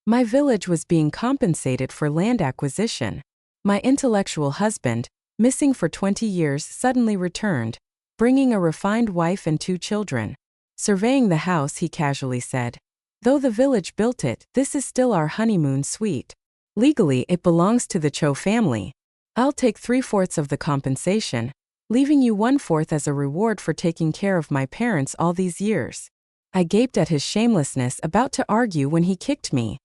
My village was being compensated for land acquisition. My intellectual husband, missing for 20 years, suddenly returned, bringing a refined wife and 2 children. Surveying the house, he casually said, "Though the village built it, this is still our honeymoon suite. Legally, it belongs to the Cho family. I'll take 3/4 of the compensation, leaving you 1/4 as a reward for taking care of my parents all these years." I gaped at his shamelessness, about to argue when he kicked me,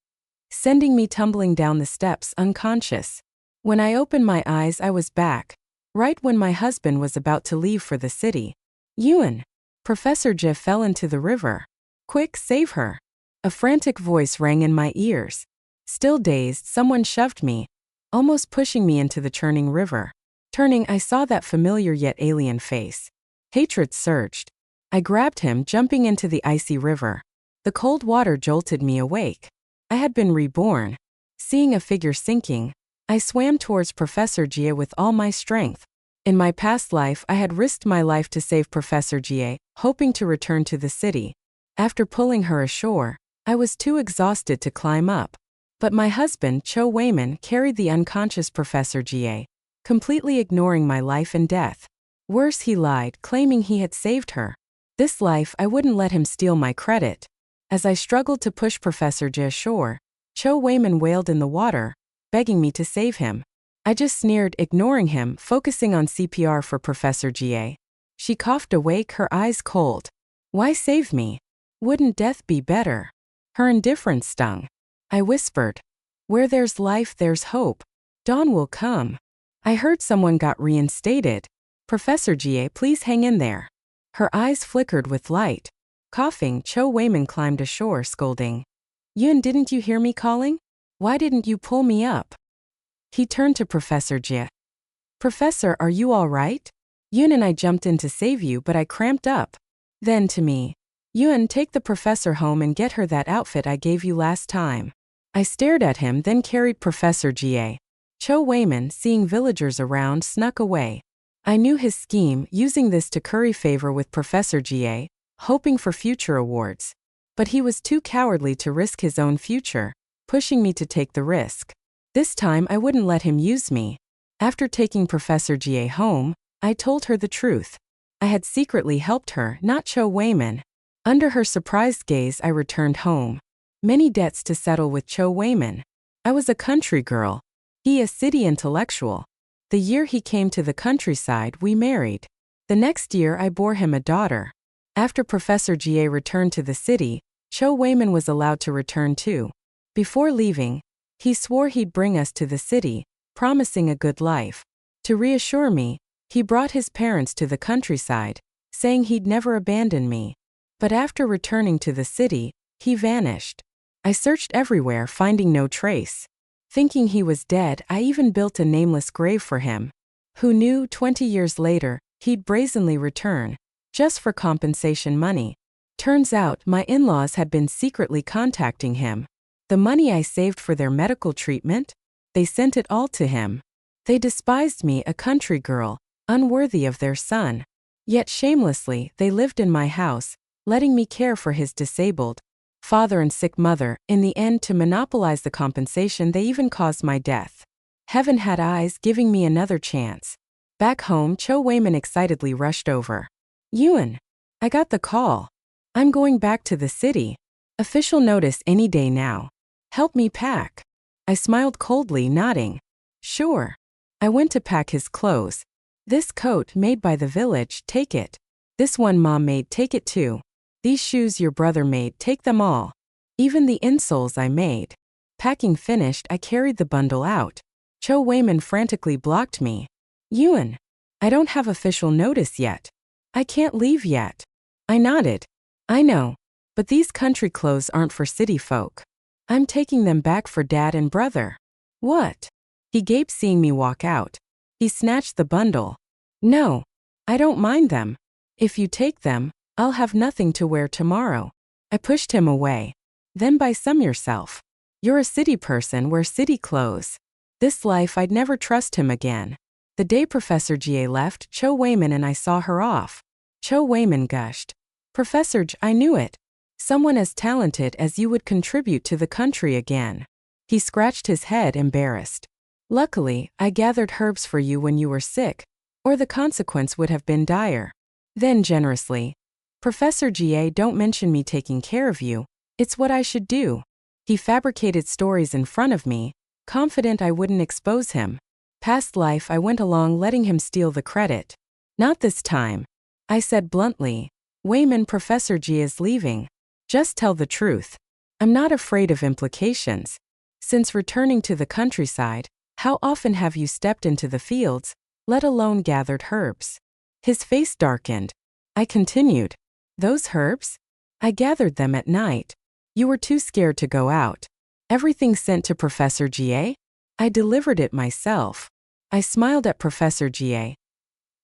sending me tumbling down the steps unconscious. When I opened my eyes, I was back, right when my husband was about to leave for the city. "Yuan, Professor Jie fell into the river. Quick, save her." A frantic voice rang in my ears. Still dazed, someone shoved me, almost pushing me into the churning river. Turning, I saw that familiar yet alien face. Hatred surged. I grabbed him, jumping into the icy river. The cold water jolted me awake. I had been reborn. Seeing a figure sinking, I swam towards Professor Jie with all my strength. In my past life, I had risked my life to save Professor Jie, hoping to return to the city. After pulling her ashore, I was too exhausted to climb up. But my husband, Cho Weiman, carried the unconscious Professor Jie, completely ignoring my life and death. Worse, he lied, claiming he had saved her. This life, I wouldn't let him steal my credit. As I struggled to push Professor Jie ashore, Cho Weiman wailed in the water, begging me to save him. I just sneered, ignoring him, focusing on CPR for Professor Jie. She coughed awake, her eyes cold. "Why save me? Wouldn't death be better?" Her indifference stung. I whispered, "Where there's life, there's hope. Dawn will come." I heard someone got reinstated. "Professor Jie, please hang in there." Her eyes flickered with light. Coughing, Cho Weiman climbed ashore, scolding, "Yun, didn't you hear me calling? Why didn't you pull me up?" He turned to Professor Jie. "Professor, are you all right? Yun and I jumped in to save you, but I cramped up." Then to me, "Yun, take the professor home and get her that outfit I gave you last time." I stared at him, then carried Professor Jie. Cho Weiman, seeing villagers around, snuck away. I knew his scheme, using this to curry favor with Professor Jie, hoping for future awards. But he was too cowardly to risk his own future, pushing me to take the risk. This time I wouldn't let him use me. After taking Professor Jie home, I told her the truth. I had secretly helped her, not Cho Weiman. Under her surprised gaze, I returned home. Many debts to settle with Cho Weiman. I was a country girl. He a city intellectual. The year he came to the countryside, we married. The next year I bore him a daughter. After Professor Jie returned to the city, Cho Weiman was allowed to return too. Before leaving, he swore he'd bring us to the city, promising a good life. To reassure me, he brought his parents to the countryside, saying he'd never abandon me. But after returning to the city, he vanished. I searched everywhere, finding no trace. Thinking he was dead, I even built a nameless grave for him. Who knew 20 years later, he'd brazenly return, just for compensation money. Turns out, my in-laws had been secretly contacting him. The money I saved for their medical treatment? They sent it all to him. They despised me, a country girl, unworthy of their son. Yet shamelessly, they lived in my house, letting me care for his disabled father and sick mother. In the end, to monopolize the compensation, they even caused my death. Heaven had eyes, giving me another chance. Back home, Cho Weiman excitedly rushed over. "Yuan, I got the call. I'm going back to the city. Official notice any day now. Help me pack." I smiled coldly, nodding. "Sure." I went to pack his clothes. "This coat, made by the village, take it. This one Mom made, take it too. These shoes your brother made, take them all. Even the insoles I made." Packing finished, I carried the bundle out. Cho Weiman frantically blocked me. "Yuan, I don't have official notice yet. I can't leave yet." I nodded. "I know, but these country clothes aren't for city folk. I'm taking them back for Dad and brother." "What?" He gaped, seeing me walk out. He snatched the bundle. "No, I don't mind them. If you take them, I'll have nothing to wear tomorrow." I pushed him away. "Then buy some yourself. You're a city person, wear city clothes." This life, I'd never trust him again. The day Professor Jie left, Cho Weiman and I saw her off. Cho Weiman gushed. "Professor J, I knew it. Someone as talented as you would contribute to the country again. He scratched his head, embarrassed. Luckily, I gathered herbs for you when you were sick, or the consequence would have been dire. Then generously, Professor Ga, don't mention me taking care of you, it's what I should do. He fabricated stories in front of me, confident I wouldn't expose him. Past life I went along letting him steal the credit. Not this time. I said bluntly, Wayman, Professor G is leaving. Just tell the truth. I'm not afraid of implications. Since returning to the countryside, how often have you stepped into the fields, let alone gathered herbs? His face darkened. I continued, those herbs? I gathered them at night. You were too scared to go out. Everything sent to Professor Ga? I delivered it myself. I smiled at Professor Ga.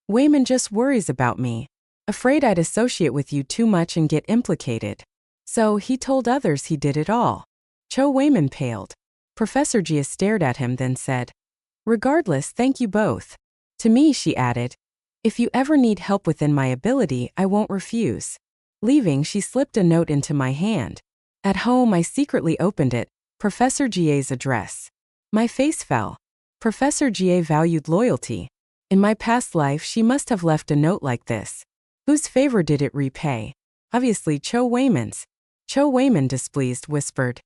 Wayman just worries about me. Afraid I'd associate with you too much and get implicated. So he told others he did it all. Cho Wayman paled. Professor Gia stared at him, then said, regardless, thank you both. To me, she added, if you ever need help within my ability, I won't refuse. Leaving, she slipped a note into my hand. At home, I secretly opened it, Professor Ga's address. My face fell. Professor Ga valued loyalty. In my past life, she must have left a note like this. Whose favor did it repay? Obviously Cho Wayman's. Cho Wayman, displeased, whispered,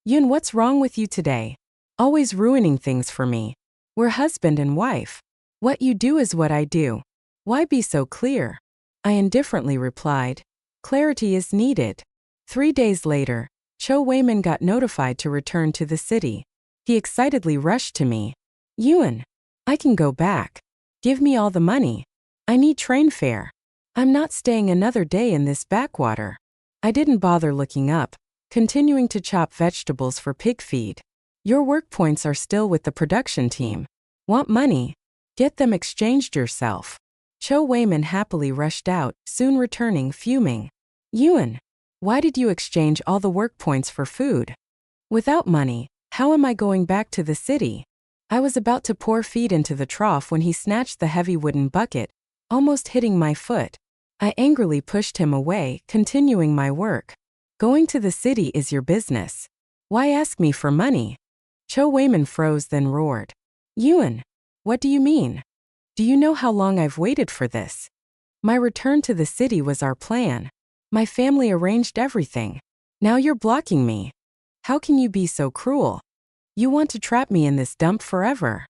Yun, what's wrong with you today? Always ruining things for me. We're husband and wife. What you do is what I do. Why be so clear? I indifferently replied, clarity is needed. 3 days later, Cho Wayman got notified to return to the city. He excitedly rushed to me. Yun, I can go back. Give me all the money. I need train fare. I'm not staying another day in this backwater. I didn't bother looking up, continuing to chop vegetables for pig feed. Your work points are still with the production team. Want money? Get them exchanged yourself. Cho Wayman happily rushed out, soon returning fuming. Yun, why did you exchange all the work points for food? Without money, how am I going back to the city? I was about to pour feed into the trough when he snatched the heavy wooden bucket, almost hitting my foot. I angrily pushed him away, continuing my work. Going to the city is your business. Why ask me for money? Cho Wayman froze, then roared. Yun, what do you mean? Do you know how long I've waited for this? My return to the city was our plan. My family arranged everything. Now you're blocking me. How can you be so cruel? You want to trap me in this dump forever.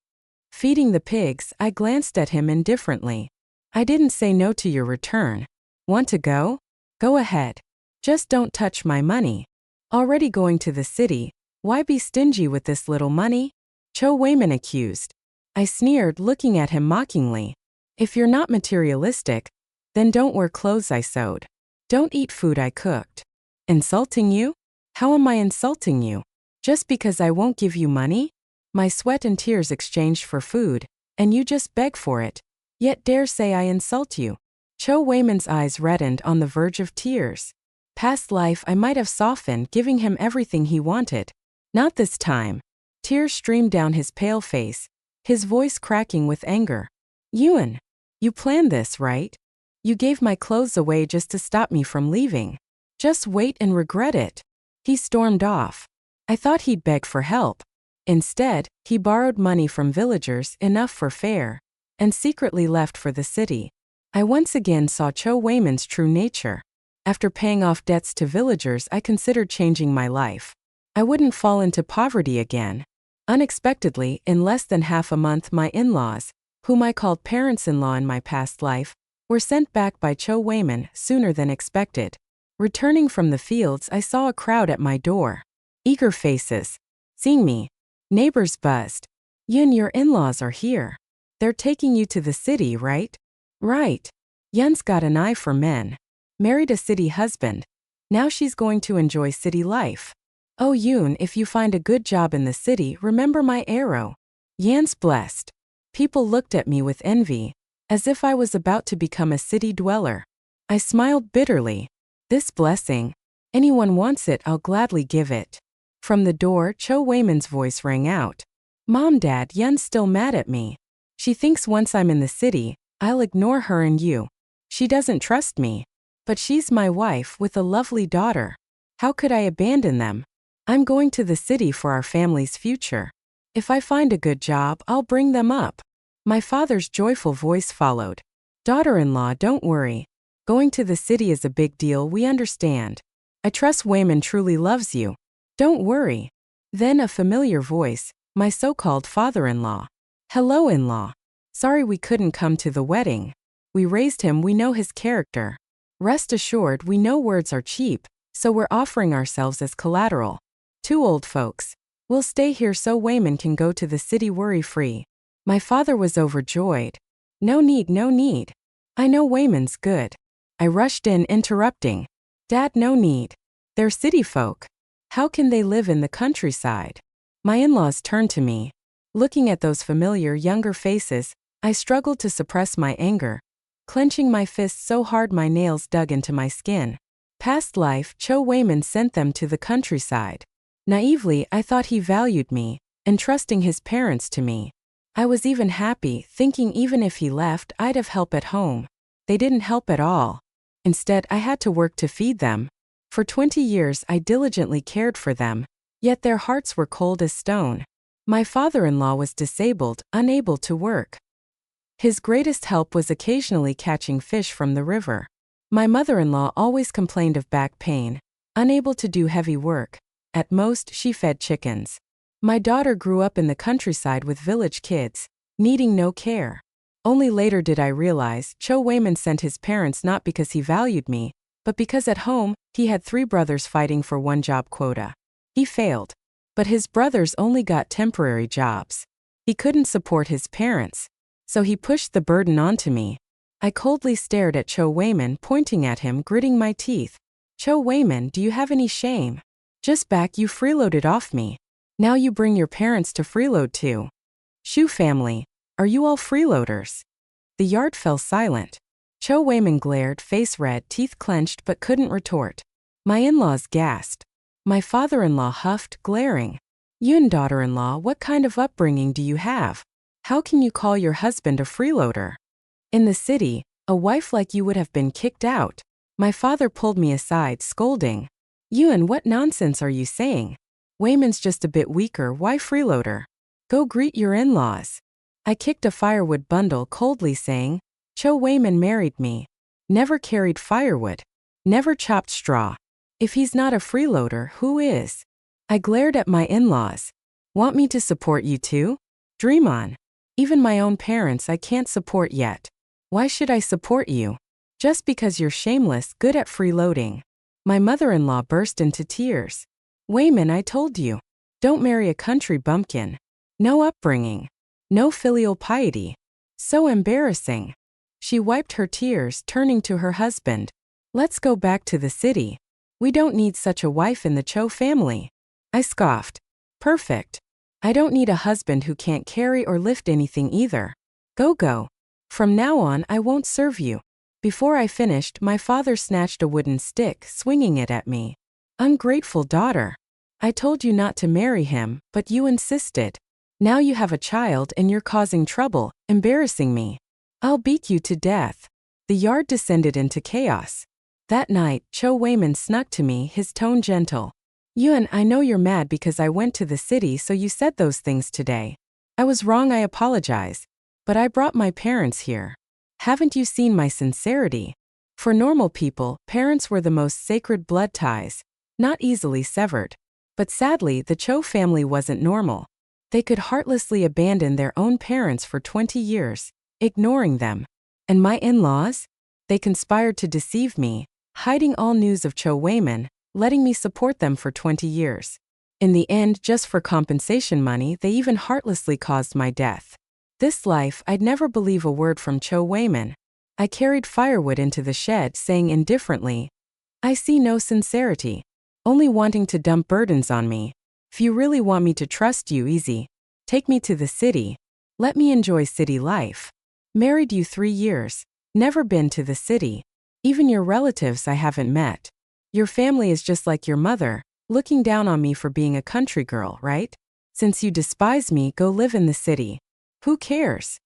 Feeding the pigs, I glanced at him indifferently. I didn't say no to your return. Want to go? Go ahead. Just don't touch my money. Already going to the city, why be stingy with this little money? Cho Wayman accused. I sneered, looking at him mockingly. If you're not materialistic, then don't wear clothes I sewed. Don't eat food I cooked. Insulting you? How am I insulting you? Just because I won't give you money? My sweat and tears exchanged for food, and you just beg for it. Yet dare say I insult you. Cho Wayman's eyes reddened on the verge of tears. Past life I might have softened, giving him everything he wanted. Not this time. Tears streamed down his pale face, his voice cracking with anger. Yun, you planned this, right? You gave my clothes away just to stop me from leaving. Just wait and regret it. He stormed off. I thought he'd beg for help. Instead, he borrowed money from villagers, enough for fare, and secretly left for the city. I once again saw Cho Wayman's true nature. After paying off debts to villagers, I considered changing my life. I wouldn't fall into poverty again. Unexpectedly, in less than half a month, my in-laws, whom I called parents-in-law in my past life, were sent back by Cho Wayman sooner than expected. Returning from the fields, I saw a crowd at my door. Eager faces. Seeing me, neighbors buzzed. Yun, your in-laws are here. They're taking you to the city, right? Right. Yun's got an eye for men. Married a city husband. Now she's going to enjoy city life. Oh Yun, if you find a good job in the city, remember my arrow. Yan's blessed. People looked at me with envy, as if I was about to become a city dweller. I smiled bitterly. This blessing, anyone wants it, I'll gladly give it. From the door, Cho Wayman's voice rang out. Mom, Dad, Yun's still mad at me. She thinks once I'm in the city, I'll ignore her and you. She doesn't trust me. But she's my wife with a lovely daughter. How could I abandon them? I'm going to the city for our family's future. If I find a good job, I'll bring them up. My father's joyful voice followed. Daughter-in-law, don't worry. Going to the city is a big deal, we understand. I trust Wayman truly loves you. Don't worry. Then a familiar voice, my so-called father-in-law. Hello, in-law. Sorry we couldn't come to the wedding. We raised him, we know his character. Rest assured, we know words are cheap, so we're offering ourselves as collateral. 2 old folks. We'll stay here so Wayman can go to the city worry-free. My father was overjoyed. No need, no need. I know Wayman's good. I rushed in, interrupting. Dad, no need. They're city folk. How can they live in the countryside? My in-laws turned to me. Looking at those familiar younger faces, I struggled to suppress my anger, clenching my fists so hard my nails dug into my skin. Past life, Cho Wayman sent them to the countryside. Naively, I thought he valued me, entrusting his parents to me. I was even happy, thinking even if he left, I'd have help at home. They didn't help at all. Instead, I had to work to feed them. For 20 years, I diligently cared for them, yet their hearts were cold as stone. My father-in-law was disabled, unable to work. His greatest help was occasionally catching fish from the river. My mother-in-law always complained of back pain, unable to do heavy work. At most, she fed chickens. My daughter grew up in the countryside with village kids, needing no care. Only later did I realize Cho Wayman sent his parents not because he valued me, but because at home, he had 3 brothers fighting for 1 job quota. He failed. But his brothers only got temporary jobs. He couldn't support his parents, so he pushed the burden onto me. I coldly stared at Cho Wayman, pointing at him, gritting my teeth. Cho Wayman, do you have any shame? Just back you freeloaded off me. Now you bring your parents to freeload too. Shu family, are you all freeloaders? The yard fell silent. Cho Wayman glared, face red, teeth clenched but couldn't retort. My in-laws gasped. My father-in-law huffed, glaring. Yun, daughter-in-law, what kind of upbringing do you have? How can you call your husband a freeloader? In the city, a wife like you would have been kicked out. My father pulled me aside, scolding. Yun, what nonsense are you saying? Wayman's just a bit weaker, why freeloader? Go greet your in-laws. I kicked a firewood bundle coldly, saying, Cho Wayman married me. Never carried firewood. Never chopped straw. If he's not a freeloader, who is? I glared at my in-laws. Want me to support you too? Dream on. Even my own parents I can't support yet. Why should I support you? Just because you're shameless, good at freeloading. My mother-in-law burst into tears. Wayman, I told you. Don't marry a country bumpkin. No upbringing. No filial piety. So embarrassing. She wiped her tears, turning to her husband. Let's go back to the city. We don't need such a wife in the Cho family. I scoffed. Perfect. I don't need a husband who can't carry or lift anything either. Go. From now on, I won't serve you. Before I finished, my father snatched a wooden stick, swinging it at me. Ungrateful daughter. I told you not to marry him, but you insisted. Now you have a child and you're causing trouble, embarrassing me. I'll beat you to death. The yard descended into chaos. That night, Cho Wayman snuck to me, his tone gentle. Yun, I know you're mad because I went to the city so you said those things today. I was wrong, I apologize. But I brought my parents here. Haven't you seen my sincerity? For normal people, parents were the most sacred blood ties, not easily severed. But sadly, the Cho family wasn't normal. They could heartlessly abandon their own parents for 20 years, ignoring them. And my in-laws? They conspired to deceive me, hiding all news of Cho Wayman, letting me support them for 20 years. In the end, just for compensation money, they even heartlessly caused my death. This life, I'd never believe a word from Cho Wayman. I carried firewood into the shed, saying indifferently, I see no sincerity, only wanting to dump burdens on me. If you really want me to trust you, easy. Take me to the city. Let me enjoy city life. Married you 3 years. Never been to the city. Even your relatives I haven't met. Your family is just like your mother, looking down on me for being a country girl, right? Since you despise me, go live in the city. Who cares?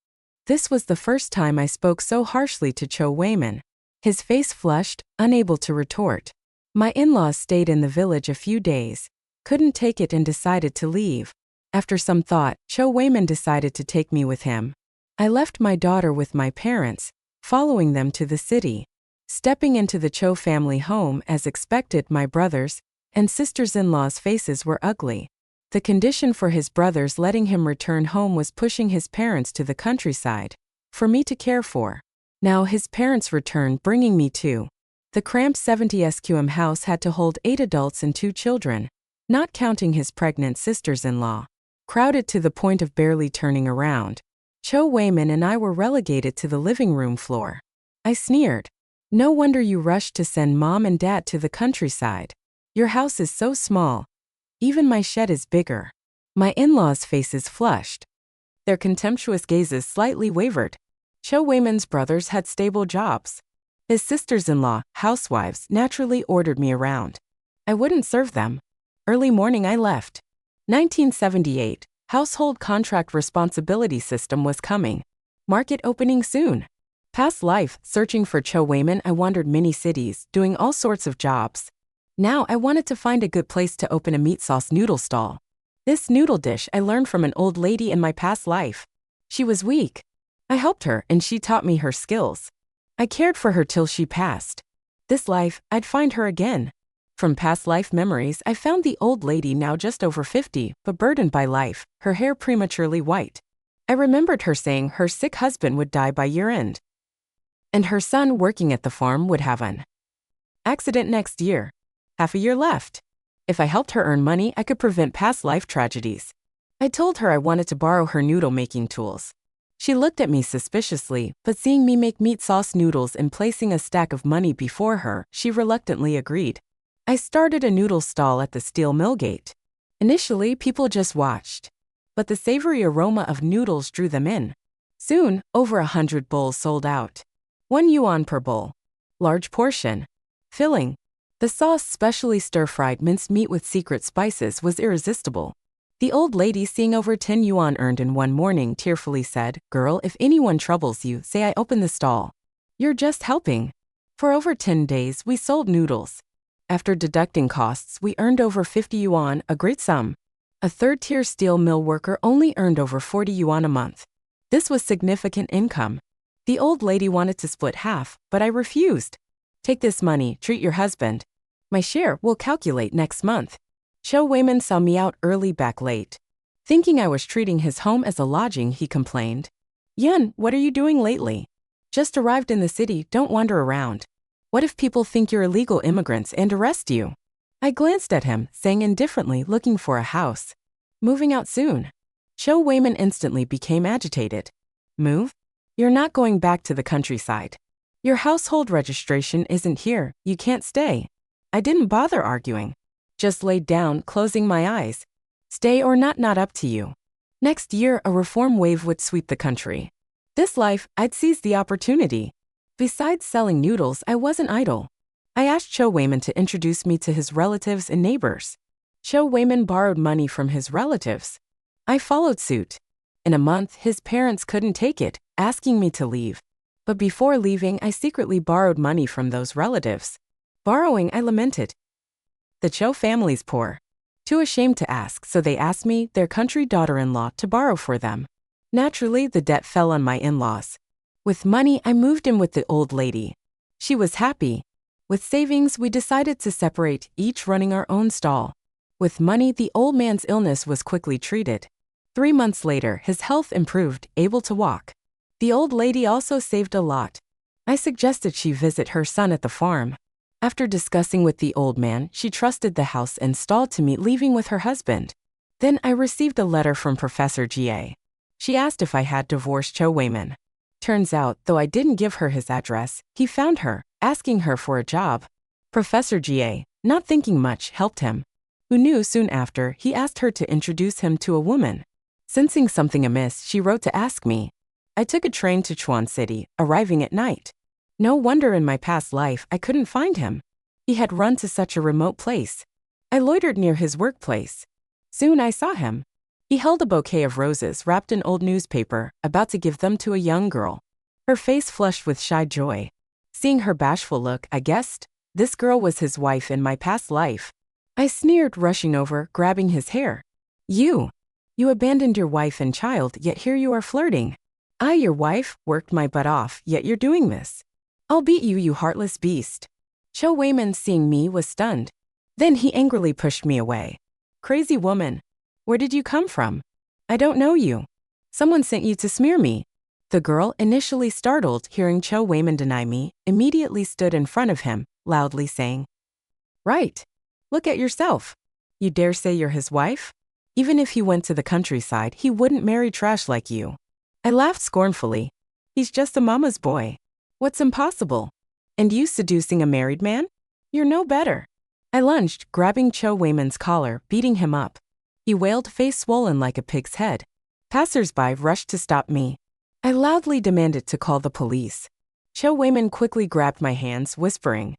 This was the first time I spoke so harshly to Cho Wayman. His face flushed, unable to retort. My in-laws stayed in the village a few days, couldn't take it and decided to leave. After some thought, Cho Wayman decided to take me with him. I left my daughter with my parents, following them to the city. Stepping into the Cho family home as expected, my brothers and sisters-in-law's faces were ugly. The condition for his brothers letting him return home was pushing his parents to the countryside for me to care for. Now his parents returned, bringing me too. The cramped 70 sqm house had to hold 8 adults and 2 children, not counting his pregnant sisters-in-law. Crowded to the point of barely turning around, Cho Wayman and I were relegated to the living room floor. I sneered. No wonder you rushed to send mom and dad to the countryside. Your house is so small. Even my shed is bigger. My in-laws' faces flushed. Their contemptuous gazes slightly wavered. Cho Wayman's brothers had stable jobs. His sisters-in-law, housewives, naturally ordered me around. I wouldn't serve them. Early morning I left. 1978, household contract responsibility system was coming. Market opening soon. Past life, searching for Cho Wayman, I wandered many cities, doing all sorts of jobs. Now I wanted to find a good place to open a meat sauce noodle stall. This noodle dish I learned from an old lady in my past life. She was weak. I helped her and she taught me her skills. I cared for her till she passed. This life, I'd find her again. From past life memories, I found the old lady, now just over 50, but burdened by life, her hair prematurely white. I remembered her saying her sick husband would die by year-end, and her son working at the farm would have an accident next year. Half a year left. If I helped her earn money, I could prevent past life tragedies. I told her I wanted to borrow her noodle-making tools. She looked at me suspiciously, but seeing me make meat sauce noodles and placing a stack of money before her, she reluctantly agreed. I started a noodle stall at the steel mill gate. Initially, people just watched, but the savory aroma of noodles drew them in. Soon, over 100 bowls sold out. 1 yuan per bowl. Large portion. Filling. The sauce, specially stir-fried minced meat with secret spices, was irresistible. The old lady, seeing over 10 yuan earned in one morning, tearfully said, "Girl, if anyone troubles you, say I opened the stall. You're just helping." For over 10 days, we sold noodles. After deducting costs, we earned over 50 yuan, a great sum. A third-tier steel mill worker only earned over 40 yuan a month. This was significant income. The old lady wanted to split half, but I refused. "Take this money, treat your husband. My share we'll calculate next month." Cho Wayman saw me out early, back late. Thinking I was treating his home as a lodging, he complained. "Yun, what are you doing lately? Just arrived in the city, don't wander around. What if people think you're illegal immigrants and arrest you?" I glanced at him, saying indifferently, looking for a house. "Moving out soon." Cho Wayman instantly became agitated. "Move? You're not going back to the countryside. Your household registration isn't here, you can't stay." I didn't bother arguing. Just laid down, closing my eyes. Stay or not up to you. Next year, a reform wave would sweep the country. This life, I'd seize the opportunity. Besides selling noodles, I wasn't idle. I asked Cho Wayman to introduce me to his relatives and neighbors. Cho Wayman borrowed money from his relatives. I followed suit. In a month, his parents couldn't take it, asking me to leave. But before leaving, I secretly borrowed money from those relatives. Borrowing, I lamented. The Cho family's poor. Too ashamed to ask, so they asked me, their country daughter-in-law, to borrow for them. Naturally, the debt fell on my in-laws. With money, I moved in with the old lady. She was happy. With savings, we decided to separate, each running our own stall. With money, the old man's illness was quickly treated. 3 months later, his health improved, able to walk. The old lady also saved a lot. I suggested she visit her son at the farm. After discussing with the old man, she trusted the house and stall to me, leaving with her husband. Then I received a letter from Professor Ga. She asked if I had divorced Cho Wayman. Turns out, though I didn't give her his address, he found her, asking her for a job. Professor Ga, not thinking much, helped him. Who knew soon after, he asked her to introduce him to a woman. Sensing something amiss, she wrote to ask me. I took a train to Chuan City, arriving at night. No wonder in my past life I couldn't find him. He had run to such a remote place. I loitered near his workplace. Soon I saw him. He held a bouquet of roses wrapped in old newspaper, about to give them to a young girl. Her face flushed with shy joy. Seeing her bashful look, I guessed This girl was his wife in my past life. I sneered, rushing over, grabbing his hair. You abandoned your wife and child, yet here you are flirting. I, your wife, worked my butt off, yet you're doing this. I'll beat you, you heartless beast. Cho Wayman, seeing me, was stunned. Then he angrily pushed me away. Crazy woman. Where did you come from? I don't know you. Someone sent you to smear me. The girl, initially startled hearing Cho Wayman deny me, immediately stood in front of him, loudly saying, Right. Look at yourself. You dare say you're his wife? Even if he went to the countryside, he wouldn't marry trash like you. I laughed scornfully. He's just a mama's boy. What's impossible? And you seducing a married man? You're no better. I lunged, grabbing Cho Wayman's collar, beating him up. He wailed, face swollen like a pig's head. Passers-by rushed to stop me. I loudly demanded to call the police. Cho Wayman quickly grabbed my hands, whispering,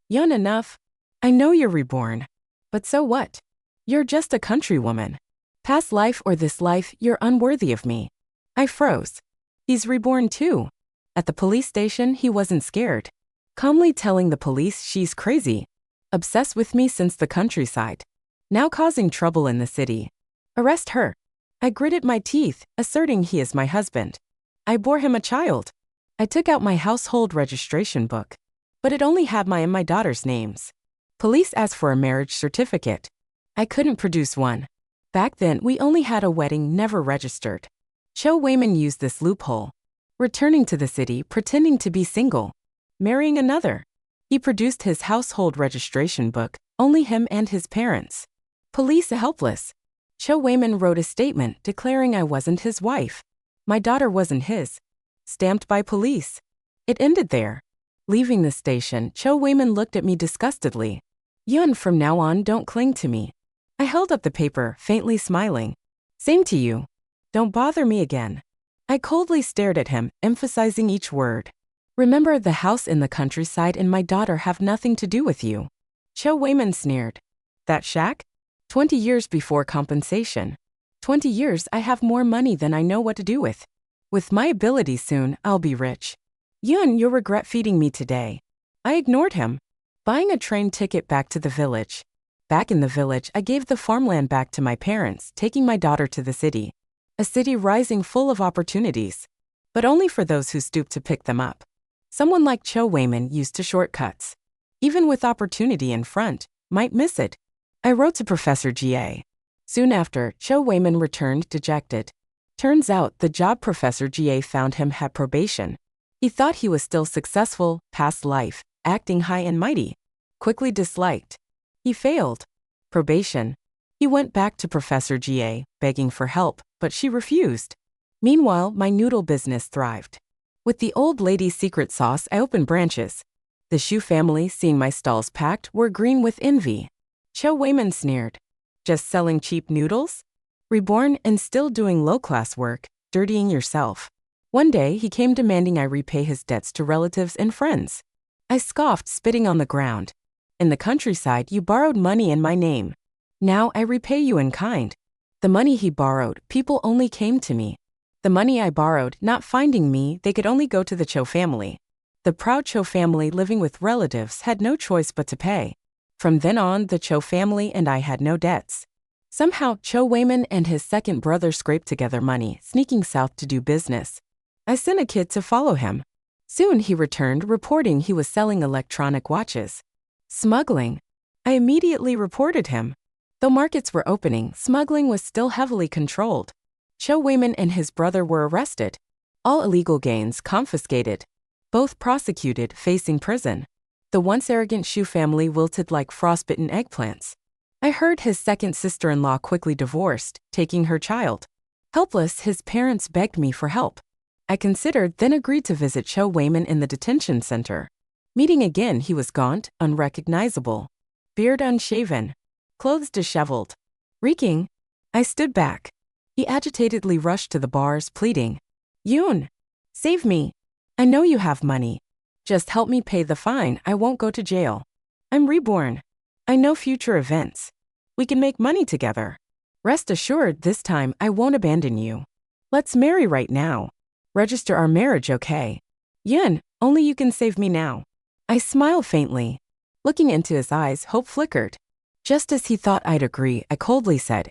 Yun, enough. I know you're reborn. But so what? You're just a countrywoman. Past life or this life, you're unworthy of me. I froze. He's reborn too. At the police station, he wasn't scared. Calmly telling the police she's crazy. Obsessed with me since the countryside. Now causing trouble in the city. Arrest her. I gritted my teeth, asserting he is my husband. I bore him a child. I took out my household registration book. But it only had my and my daughter's names. Police asked for a marriage certificate. I couldn't produce one. Back then, we only had a wedding never registered. Cho Wayman used this loophole. Returning to the city, pretending to be single. Marrying another. He produced his household registration book, only him and his parents. Police helpless. Cho Wayman wrote a statement declaring I wasn't his wife. My daughter wasn't his. Stamped by police. It ended there. Leaving the station, Cho Wayman looked at me disgustedly. Yun, from now on, don't cling to me. I held up the paper, faintly smiling. Same to you. Don't bother me again. I coldly stared at him, emphasizing each word. Remember, the house in the countryside and my daughter have nothing to do with you. Cho Wayman sneered. That shack? 20 years before compensation. 20 years I have more money than I know what to do with. With my ability soon, I'll be rich. Yun, you'll regret feeding me today. I ignored him. Buying a train ticket back to the village. Back in the village, I gave the farmland back to my parents, taking my daughter to the city. A city rising full of opportunities. But only for those who stoop to pick them up. Someone like Cho Wayman used to shortcuts. Even with opportunity in front, might miss it. I wrote to Professor G.A. Soon after, Cho Wayman returned dejected. Turns out the job Professor G.A. found him had probation. He thought he was still successful, past life, acting high and mighty. Quickly disliked. He failed. Probation. He went back to Professor G.A., begging for help, but she refused. Meanwhile, my noodle business thrived. With the old lady's secret sauce, I opened branches. The Shu family, seeing my stalls packed, were green with envy. Cho Wayman sneered. Just selling cheap noodles? Reborn and still doing low-class work, dirtying yourself. One day, he came demanding I repay his debts to relatives and friends. I scoffed, spitting on the ground. In the countryside, you borrowed money in my name. Now I repay you in kind. The money he borrowed, people only came to me. The money I borrowed, not finding me, they could only go to the Cho family. The proud Cho family living with relatives had no choice but to pay. From then on, the Cho family and I had no debts. Somehow, Cho Wayman and his second brother scraped together money, sneaking south to do business. I sent a kid to follow him. Soon he returned, reporting he was selling electronic watches. Smuggling. I immediately reported him. Though markets were opening, smuggling was still heavily controlled. Cho Wayman and his brother were arrested. All illegal gains confiscated. Both prosecuted, facing prison. The once arrogant Shu family wilted like frostbitten eggplants. I heard his second sister-in-law quickly divorced, taking her child. Helpless, his parents begged me for help. I considered, then agreed to visit Cho Wayman in the detention center. Meeting again, he was gaunt, unrecognizable. Beard unshaven. Clothes disheveled. Reeking. I stood back. He agitatedly rushed to the bars, pleading. Yoon, save me. I know you have money. Just help me pay the fine, I won't go to jail. I'm reborn. I know future events. We can make money together. Rest assured, this time I won't abandon you. Let's marry right now. Register our marriage, okay? Yoon, only you can save me now. I smiled faintly. Looking into his eyes, hope flickered. Just as he thought I'd agree, I coldly said,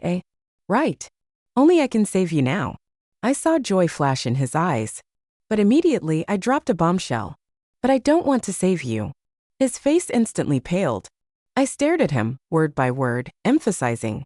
right. Only I can save you now. I saw joy flash in his eyes. But immediately I dropped a bombshell. But I don't want to save you. His face instantly paled. I stared at him, word by word, emphasizing.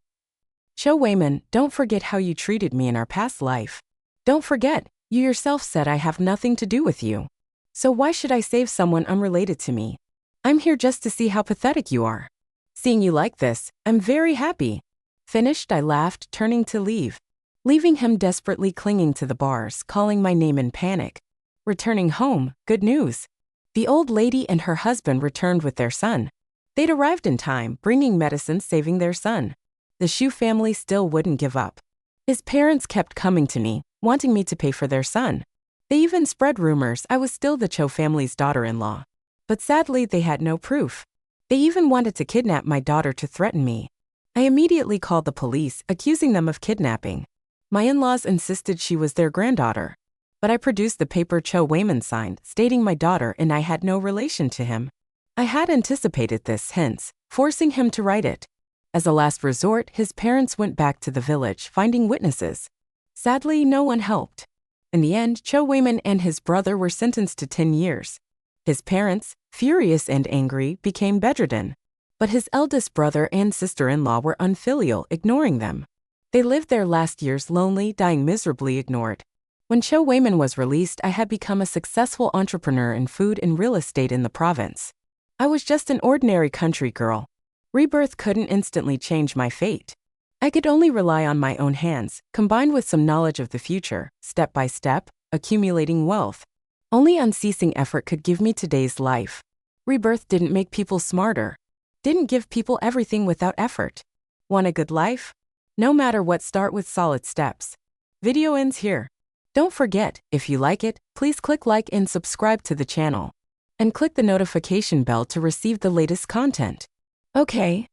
Cho Wayman, don't forget how you treated me in our past life. Don't forget, you yourself said I have nothing to do with you. So why should I save someone unrelated to me? I'm here just to see how pathetic you are. Seeing you like this, I'm very happy. Finished, I laughed, turning to leave. Leaving him desperately clinging to the bars, calling my name in panic. Returning home, good news. The old lady and her husband returned with their son. They'd arrived in time, bringing medicine saving their son. The Shu family still wouldn't give up. His parents kept coming to me, wanting me to pay for their son. They even spread rumors I was still the Cho family's daughter-in-law. But sadly, they had no proof. They even wanted to kidnap my daughter to threaten me. I immediately called the police, accusing them of kidnapping. My in-laws insisted she was their granddaughter. But I produced the paper Cho Wayman signed, stating my daughter and I had no relation to him. I had anticipated this, hence, forcing him to write it. As a last resort, his parents went back to the village, finding witnesses. Sadly, no one helped. In the end, Cho Wayman and his brother were sentenced to 10 years. His parents, furious and angry, became bedridden. But his eldest brother and sister-in-law were unfilial, ignoring them. They lived their last years lonely, dying miserably ignored. When Cho Wayman was released, I had become a successful entrepreneur in food and real estate in the province. I was just an ordinary country girl. Rebirth couldn't instantly change my fate. I could only rely on my own hands, combined with some knowledge of the future, step by step, accumulating wealth. Only unceasing effort could give me today's life. Rebirth didn't make people smarter. Didn't give people everything without effort. Want a good life? No matter what, start with solid steps. Video ends here. Don't forget, if you like it, please click like and subscribe to the channel. And click the notification bell to receive the latest content. Okay,